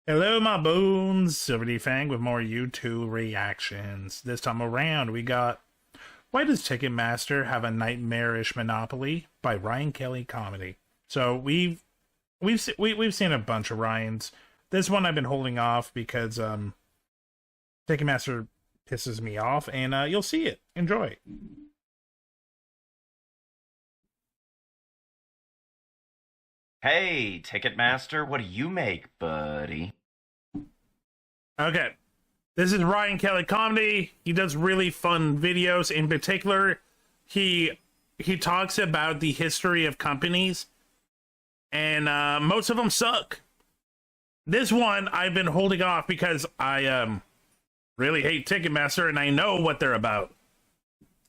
Hello, my boons. SilverDFanng with more YouTube reactions. This time around, we got Why Does Ticketmaster Have a Nightmarish Monopoly by Ryan Kelly Comedy. So we've seen a bunch of Ryans. This one I've been holding off because Ticketmaster pisses me off, and you'll see it. Enjoy. Hey, Ticketmaster, what do you make, buddy? Okay. This is Ryan Kelly Comedy. He does really fun videos. In particular, he talks about the history of companies, and most of them suck. This one I've been holding off because I really hate Ticketmaster, and I know what they're about.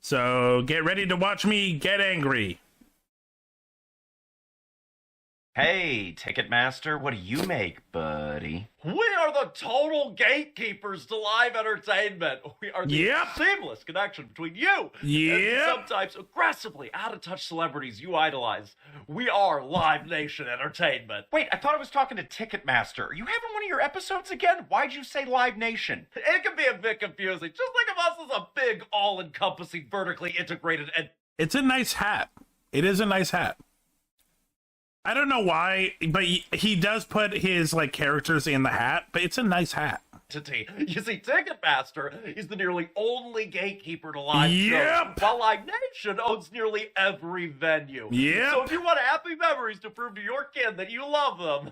So get ready to watch me get angry. Hey, Ticketmaster, what do you make, buddy? We are the total gatekeepers to live entertainment. We are the seamless connection between you and the sometimes aggressively out-of-touch celebrities you idolize. We are Live Nation Entertainment. Wait, I thought I was talking to Ticketmaster. Are you having one of your episodes again? Why'd you say Live Nation? It can be a bit confusing. Just think of us as a big, all-encompassing, vertically integrated and... It's a nice hat. It is a nice hat. I don't know why, but he does put his characters in the hat, but it's a nice hat. You see, Ticketmaster is the nearly only gatekeeper to live shows, while Live Nation owns nearly every venue. So if you want happy memories to prove to your kid that you love them,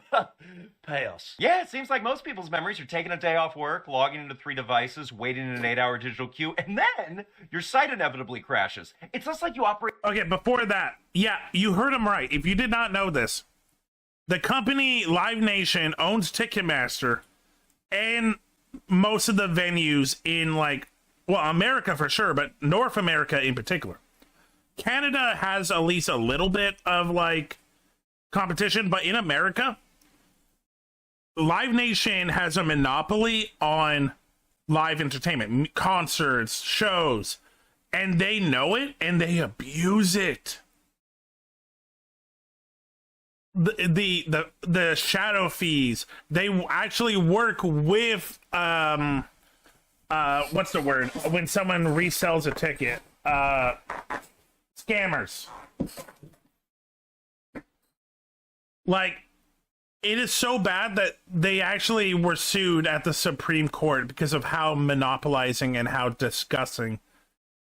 pay us. Yeah, it seems like most people's memories are taking a day off work, logging into 3 devices, waiting in an 8-hour digital queue, and then your site inevitably crashes. It's just like you operate... Okay, before that, yeah, you heard him right. If you did not know this, the company Live Nation owns Ticketmaster and most of the venues in America for sure, but North America in particular. Canada has at least a little bit of competition, but in America, Live Nation has a monopoly on live entertainment, concerts, shows, and they know it and they abuse it. The shadow fees, they actually work with what's the word when someone resells a ticket, scammers. It is so bad that they actually were sued at the Supreme Court because of how monopolizing and how disgusting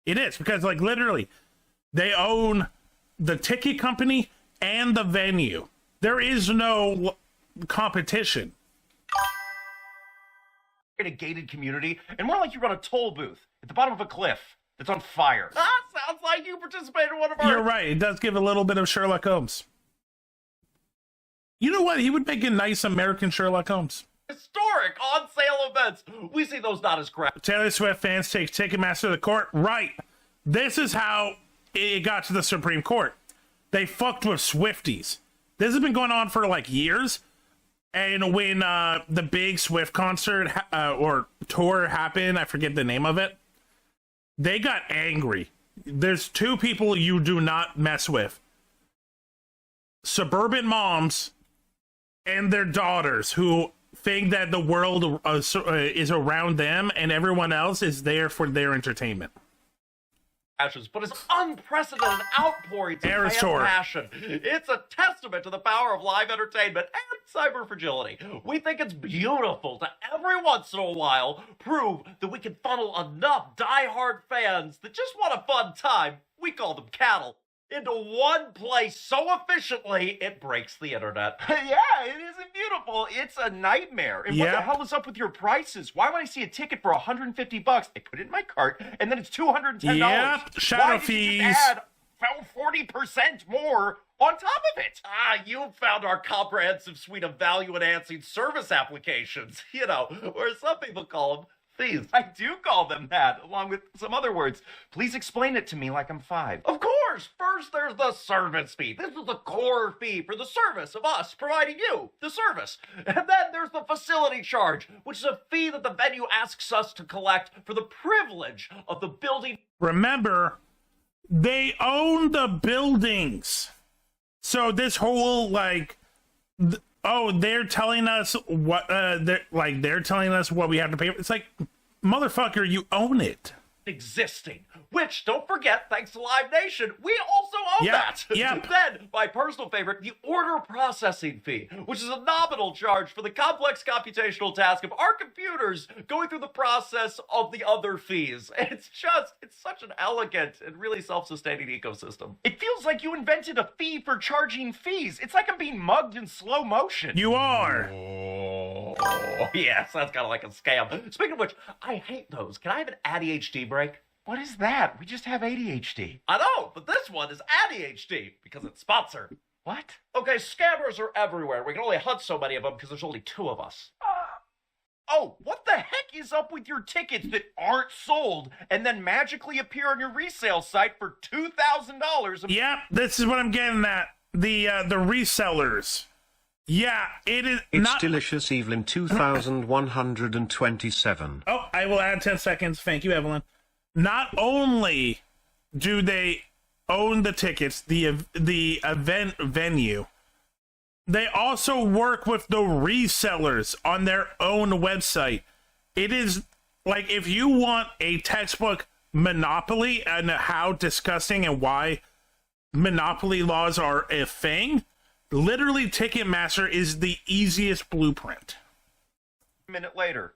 it is, because literally they own the ticket company and the venue. There is no competition. In a gated community, and more like you run a toll booth at the bottom of a cliff that's on fire. Sounds like you participated in one of our... You're right. It does give a little bit of Sherlock Holmes. You know what? He would make a nice American Sherlock Holmes. Historic on-sale events. We see those not as crap. Taylor Swift fans take Ticketmaster to court. Right. This is how it got to the Supreme Court. They fucked with Swifties. This has been going on for years, and when the big Swift concert or tour happened, I forget the name of it, they got angry. There's two people you do not mess with: suburban moms and their daughters, who think that the world is around them and everyone else is there for their entertainment. But his unprecedented outpourings of fan passion. It's a testament to the power of live entertainment and cyber fragility. We think it's beautiful to every once in a while prove that we can funnel enough diehard fans that just want a fun time, we call them cattle, into one place so efficiently it breaks the internet. Yeah, it isn't beautiful. It's a nightmare. And what the hell is up with your prices? Why would I see a ticket for $150? I put it in my cart, and then it's $210. Yep, shadow fees. You just add 40% more on top of it? You found our comprehensive suite of value-enhancing service applications. Or some people call them fees. I do call them that, along with some other words. Please explain it to me like I'm 5. Of course! First, there's the service fee. This is the core fee for the service of us providing you the service. And then there's the facility charge, which is a fee that the venue asks us to collect for the privilege of the building. Remember, they own the buildings. So this whole, oh, they're telling us what they're telling us what we have to pay. It's like, motherfucker, you own it. Existing, which, don't forget, thanks to Live Nation, we also own that. Yep. Then, my personal favorite, the order processing fee, which is a nominal charge for the complex computational task of our computers going through the process of the other fees. It's such an elegant and really self-sustaining ecosystem. It feels like you invented a fee for charging fees. It's like I'm being mugged in slow motion. You are. Oh, yes, that's kind of like a scam. Speaking of which, I hate those. Can I have an ADHD break? What is that? We just have ADHD. I know, but this one is ADHD because it's sponsored. What? Okay, scammers are everywhere. We can only hunt so many of them because there's only 2 of us. Oh, what the heck is up with your tickets that aren't sold and then magically appear on your resale site for $2,000? Yep, this is what I'm getting at. The resellers. Yeah, it is. It's not delicious, Evelyn 2127. Oh, I will add 10 seconds. Thank you, Evelyn. Not only do they own the tickets, the event venue, they also work with the resellers on their own website. It is like, if you want a textbook monopoly and how disgusting and why monopoly laws are a thing, literally Ticketmaster is the easiest blueprint. A minute later.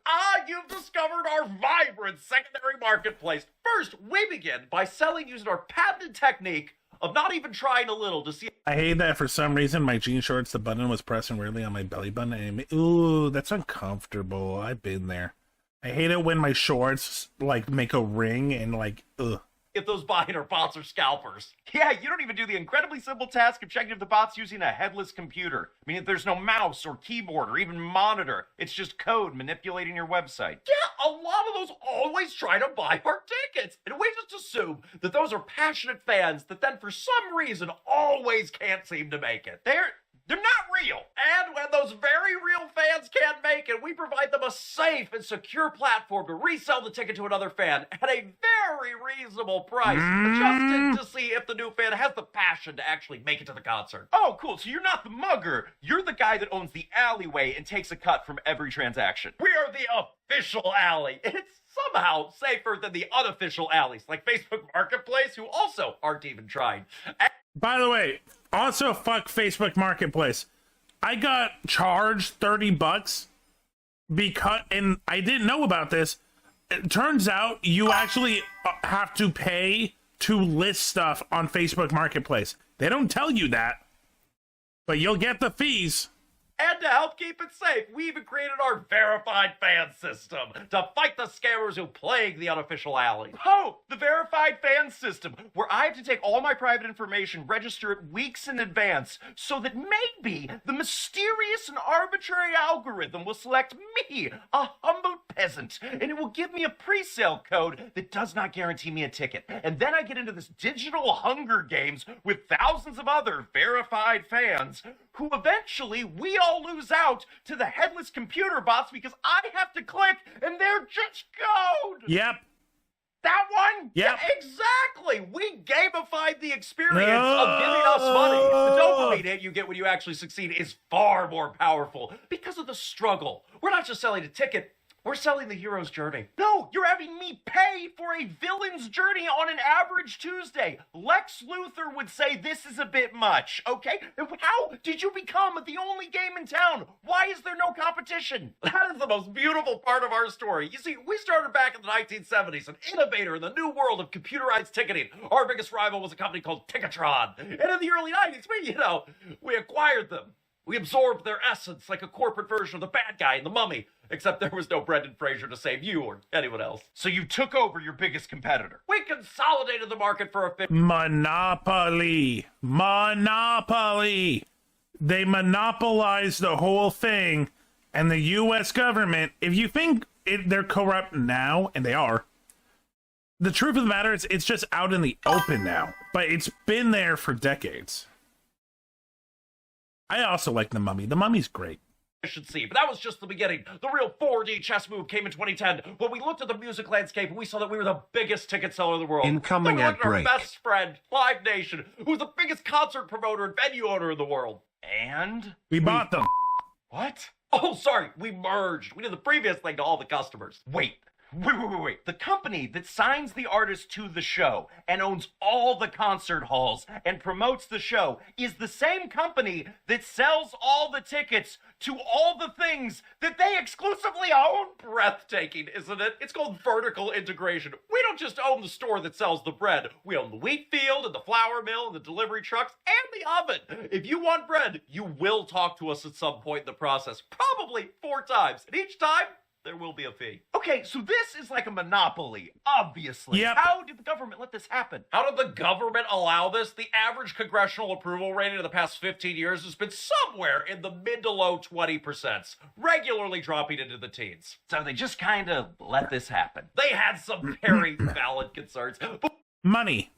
You've discovered our vibrant secondary marketplace. First, we begin by selling using our patented technique of not even trying a little to see. I hate that for some reason my jean shorts, the button was pressing weirdly on my belly button. And ooh, that's uncomfortable. I've been there. I hate it when my shorts like make a ring and like, ugh. If those buying are bots or scalpers. Yeah, you don't even do the incredibly simple task of checking if the bot's using a headless computer. I mean, if there's no mouse or keyboard or even monitor, it's just code manipulating your website. Yeah, a lot of those always try to buy our tickets. And we just assume that those are passionate fans that then for some reason always can't seem to make it. They're not real. And when those very real fans can't make it, we provide them a safe and secure platform to resell the ticket to another fan at a very reasonable price, adjusted to see if the new fan has the passion to actually make it to the concert. Oh, cool. So you're not the mugger. You're the guy that owns the alleyway and takes a cut from every transaction. We are the official alley. It's somehow safer than the unofficial alleys, like Facebook Marketplace, who also aren't even trying. By the way, also fuck Facebook Marketplace. I got charged $30 because, and I didn't know about this. It turns out you actually have to pay to list stuff on Facebook Marketplace. They don't tell you that, but you'll get the fees. And to help keep it safe, we even created our verified fan system to fight the scammers who plague the unofficial alley. Oh, the verified fan system, where I have to take all my private information, register it weeks in advance, so that maybe the mysterious and arbitrary algorithm will select me, a humble peasant, and it will give me a pre-sale code that does not guarantee me a ticket. And then I get into this digital Hunger Games with thousands of other verified fans, who eventually we all lose out to the headless computer bots because I have to click and they're just code. Yep. That one? Yep. Yeah, exactly. We gamified the experience of giving us money. The dopamine hit you get when you actually succeed is far more powerful because of the struggle. We're not just selling a ticket. We're selling the hero's journey. No, you're having me pay for a villain's journey on an average Tuesday. Lex Luthor would say this is a bit much, okay? How did you become the only game in town? Why is there no competition? That is the most beautiful part of our story. You see, we started back in the 1970s, an innovator in the new world of computerized ticketing. Our biggest rival was a company called Ticketron. And in the early 90s, we acquired them. We absorbed their essence like a corporate version of the bad guy in The Mummy, except there was no Brendan Fraser to save you or anyone else. So you took over your biggest competitor. We consolidated the market for a Monopoly. They monopolized the whole thing, and the U.S. government, if you think they're corrupt now, and they are, the truth of the matter is it's just out in the open now, but it's been there for decades. I also like The Mummy. The Mummy's great. Should see, but that was just the beginning. The real 4D chess move came in 2010 when we looked at the music landscape and we saw that we were the biggest ticket seller in the world. Incoming then we ad looked at our break. best friend, Live Nation, who's the biggest concert promoter and venue owner in the world. And We bought them. What? Oh, sorry, we merged. We did the previous thing to all the customers. Wait. The company that signs the artist to the show and owns all the concert halls and promotes the show is the same company that sells all the tickets to all the things that they exclusively own. Breathtaking, isn't it? It's called vertical integration. We don't just own the store that sells the bread. We own the wheat field and the flour mill and the delivery trucks and the oven. If you want bread, you will talk to us at some point in the process. Probably 4 times. And each time, there will be a fee. Okay, so this is like a monopoly, obviously. Yep. How did the government let this happen? How did the government allow this? The average congressional approval rating in the past 15 years has been somewhere in the mid to low 20%, regularly dropping into the teens. So they just kind of let this happen. They had some very valid concerns. Money.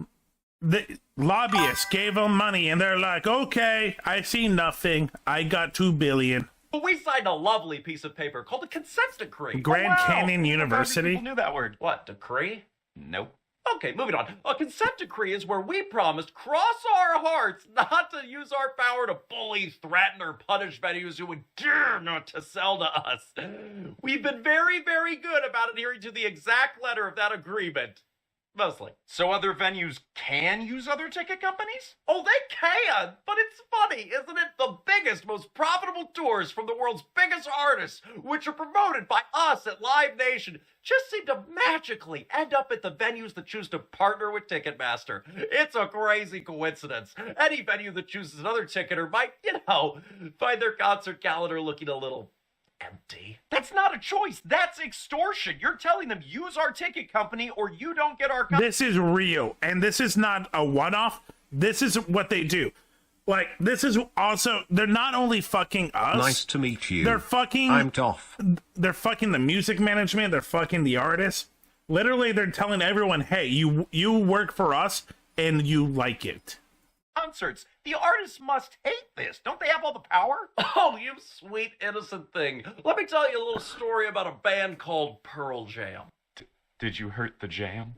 The lobbyists gave them money, and they're like, okay, I see nothing. I got $2 billion. But we signed a lovely piece of paper called a consent decree. Grand Wow. Canyon University. People knew that word. What, decree? Nope. Okay, moving on. A consent decree is where we promised, cross our hearts, not to use our power to bully, threaten, or punish venues who would dare not to sell to us. We've been very, very good about adhering to the exact letter of that agreement. Mostly. So other venues can use other ticket companies? Oh, they can! But it's funny, isn't it? The biggest, most profitable tours from the world's biggest artists, which are promoted by us at Live Nation, just seem to magically end up at the venues that choose to partner with Ticketmaster. It's a crazy coincidence. Any venue that chooses another ticketer might, find their concert calendar looking a little empty. That's not a choice. That's extortion. You're telling them use our ticket company or you don't get our This is real, and this is not a one-off. This is what they do. Like, this is also, they're not only fucking us. Nice to meet you. They're fucking. I'm Toff. They're fucking the music management. They're fucking the artists. Literally, they're telling everyone, hey, you work for us and you like it. concerts. The artists must hate this. Don't they have all the power? Oh, you sweet, innocent thing. Let me tell you a little story about a band called Pearl Jam. Did you hurt the jam?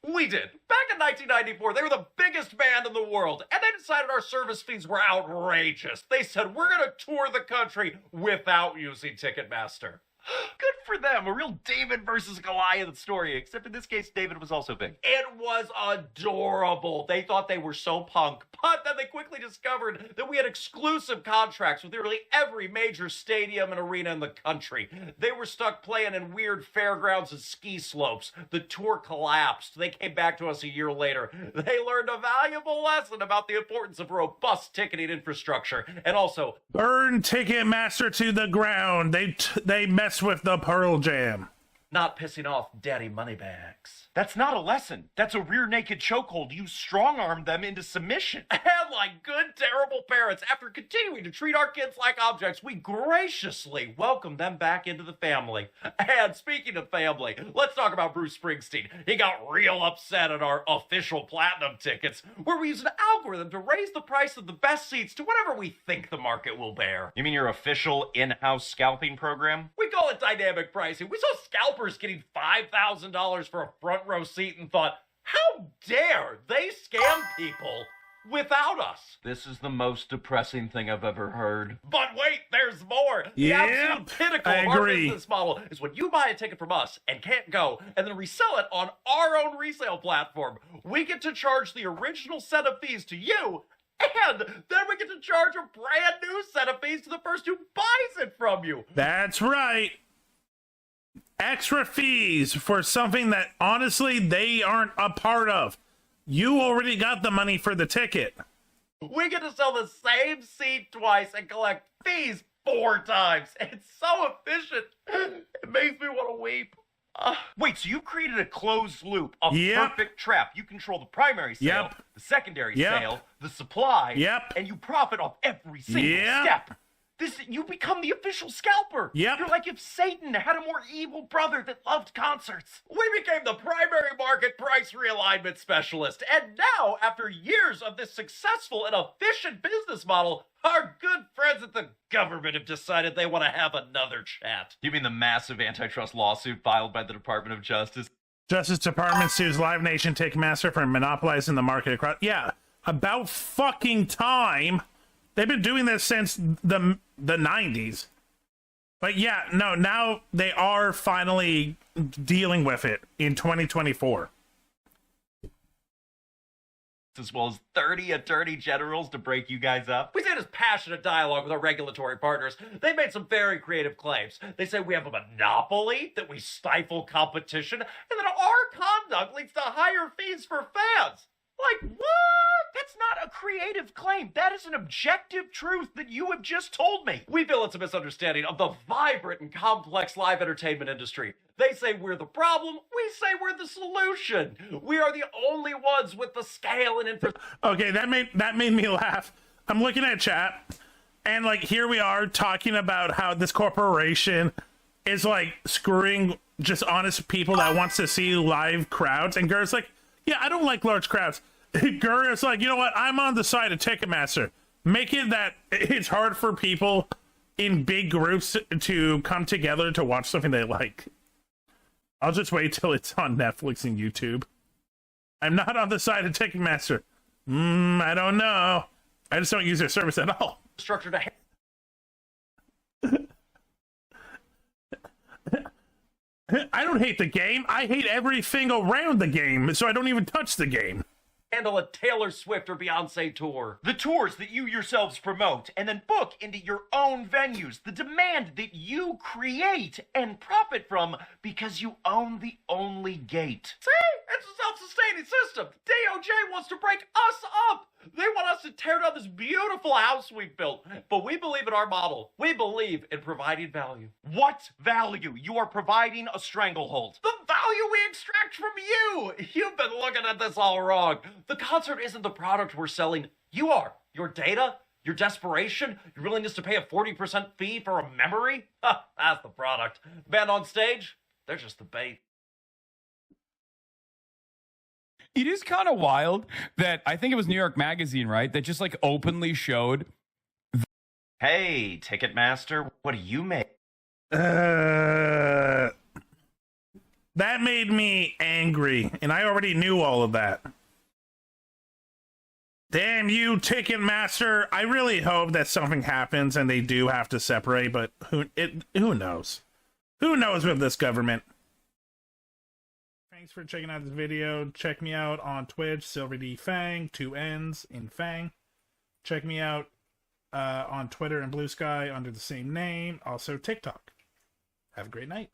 We did. Back in 1994, they were the biggest band in the world, and they decided our service fees were outrageous. They said, we're going to tour the country without using Ticketmaster. Good for them. A real David versus Goliath story, except in this case, David was also big. It was adorable. They thought they were so punk, but then they quickly discovered that we had exclusive contracts with nearly every major stadium and arena in the country. They were stuck playing in weird fairgrounds and ski slopes. The tour collapsed. They came back to us a year later. They learned a valuable lesson about the importance of robust ticketing infrastructure, and also Burn Ticketmaster to the ground. They mess with the Pearl Jam. not pissing off daddy moneybags. That's not a lesson. That's a rear naked chokehold. You strong-armed them into submission. And like good, terrible parents, after continuing to treat our kids like objects, we graciously welcome them back into the family. And speaking of family, let's talk about Bruce Springsteen. He got real upset at our official platinum tickets, where we use an algorithm to raise the price of the best seats to whatever we think the market will bear. You mean your official in-house scalping program? We call it dynamic pricing. We saw scalpers getting $5,000 for a front row seat and thought, how dare they scam people without us? This is the most depressing thing I've ever heard. But wait, there's more. The Yep, absolute pinnacle I of our agree. business model is when you buy a ticket from us and can't go, and then resell it on our own resale platform. We get to charge the original set of fees to you, and then we get to charge a brand new set of fees to the person who buys it from you. That's right. Extra fees for something that honestly they aren't a part of. You already got the money for the ticket. We get to sell the same seat twice and collect fees 4 times. It's so efficient. It makes me want to weep. Wait, so you created a closed loop, a Yep. perfect trap. You control the primary sale, Yep. the secondary Yep. sale, the supply, Yep. and you profit off every single Yep. step. You become the official scalper. Yep. You're like if Satan had a more evil brother that loved concerts. We became the primary market price realignment specialist. And now, after years of this successful and efficient business model, our good friends at the government have decided they want to have another chat. You mean the massive antitrust lawsuit filed by the Department of Justice? Justice Department sues Live Nation Ticketmaster for monopolizing the market across. Yeah, about fucking time. They've been doing this since the 90s. But yeah, no, now they are finally dealing with it in 2024. As well as 30 attorney generals to break you guys up. We see this passionate dialogue with our regulatory partners. They made some very creative claims. They say we have a monopoly, that we stifle competition, and that our conduct leads to higher fees for fans. Like, what? That's not a creative claim. That is an objective truth that you have just told me. We feel it's a misunderstanding of the vibrant and complex live entertainment industry. They say we're the problem. We say we're the solution. We are the only ones with the scale and infrastructure. Okay, that made me laugh. I'm looking at chat, and like here we are talking about how this corporation is like screwing just honest people that wants to see live crowds, and Gur's like, yeah, I don't like large crowds. Gur is like, you know what? I'm on the side of Ticketmaster. Make it that it's hard for people in big groups to come together to watch something they like. I'll just wait till it's on Netflix and YouTube. I'm not on the side of Ticketmaster. I don't know. I just don't use their service at all. Structure to I don't hate the game. I hate everything around the game, so I don't even touch the game. handle a Taylor Swift or Beyonce tour. The tours that you yourselves promote and then book into your own venues. The demand that you create and profit from because you own the only gate. See? It's a self-sustaining system. DOJ wants to break us up. They want us to tear down this beautiful house we've built. But we believe in our model. We believe in providing value. What value? You are providing a stranglehold. The value we extract from you. You've been looking at this all wrong. The concert isn't the product we're selling. You are. Your data, your desperation, your willingness to pay a 40% fee for a memory. That's the product. Band on stage, they're just the bait. It is kind of wild that I think it was New York Magazine, right? That just like openly showed. Hey, Ticketmaster, what do you make? That made me angry, and I already knew all of that. Damn you, Ticketmaster. I really hope that something happens and they do have to separate, but who knows? Who knows with this government? Thanks for checking out this video. Check me out on Twitch, SilverDFanng, 2 N's in Fang. Check me out on Twitter and Blue Sky under the same name. Also TikTok. Have a great night.